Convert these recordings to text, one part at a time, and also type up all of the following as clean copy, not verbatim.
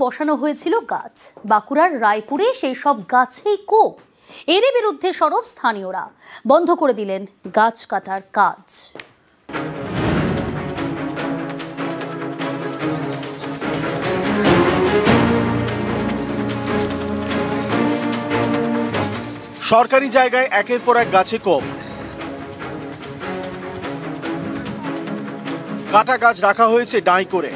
বসানো হয়েছিল গাছ। বাঁকুড়ার রায়পুরে সেই সব গাছেই কোপ। এরই বিরুদ্ধে সরব স্থানীয়রা, বন্ধ করে দিলেন গাছ কাটার কাজ। সরকারি জায়গায় একের পর এক গাছে কোপ। কাটা গাছ রাখা হয়েছে ডাঁই করে।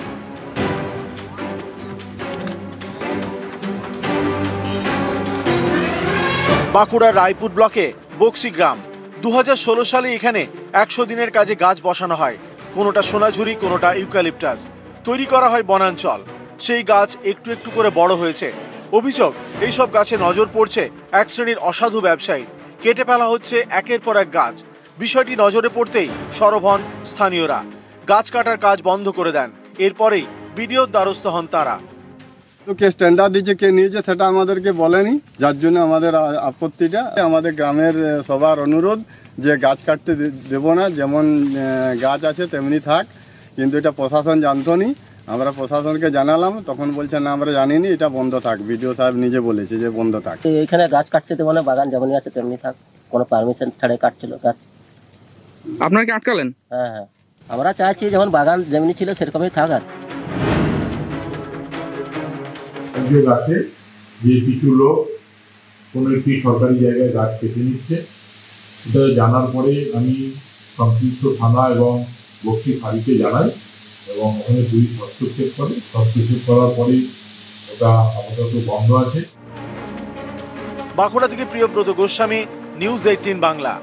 বাঁকুড়ার রায়পুর ব্লকে বক্সি গ্রাম। 2016 সালে এখানে 100 দিনের কাজে গাছ বসানো হয়। কোনোটা সোনাঝুরি, কোনোটা ইউক্যালিপটাস। তৈরি করা হয় বনাঞ্চল। সেই গাছ একটু একটু করে বড় হয়েছে। অভিযোগ, এইসব গাছে নজর পড়ছে এক শ্রেণীর অসাধু ব্যবসায়ী। কেটে ফেলা হচ্ছে একের পর এক গাছ। বিষয়টি নজরে পড়তেই সরব হন স্থানীয়রা। গাছ কাটার কাজ বন্ধ করে দেন। এরপরেই বিডিওর দ্বারস্থ হন তারা। কে স্ট্যান্ডার্ড দিচ্ছে, কে নিয়েছে সেটা আমাদেরকে বলেনি, যার জন্য আমাদের আপত্তিটা। আমাদের গ্রামের সবার অনুরোধ যে গাছ কাটতে দেব না, যেমন গাছ আছে তেমনি থাক। কিন্তু এটা প্রশাসন জানতো নি, আমরা প্রশাসনকে জানালাম, তখন বলছে না আমরা জানিনি, এটা বন্ধ থাক। বিডিও সাহেব নিজে বলেছে যে বন্ধ থাক। এখানে গাছ কাটতে দেবো না, বাগান যেমনই আছে তেমনি থাক, কোনো পারমিশন ছাড়াই কাটছিল গাছ। আপনারা কি আটকালেন? হ্যাঁ, আমরা চাইছি যেমন বাগান যেমনি ছিল সেরকমই থাক। আর গাছে যে কিছু লোক কোনো একটি সরকারি জায়গায় গাছ কেটে নিচ্ছে, এটা জানার পরে আমি সংশ্লিষ্ট থানা এবং বক্সি ফাঁড়িতে জানাই এবং ওখানে পুলিশ হস্তক্ষেপ করে। হস্তক্ষেপ করার পরে ওটা আপাতত বন্ধ আছে। বাঁকুড়া থেকে প্রিয়ব্রত গোস্বামী, নিউজ 18 বাংলা।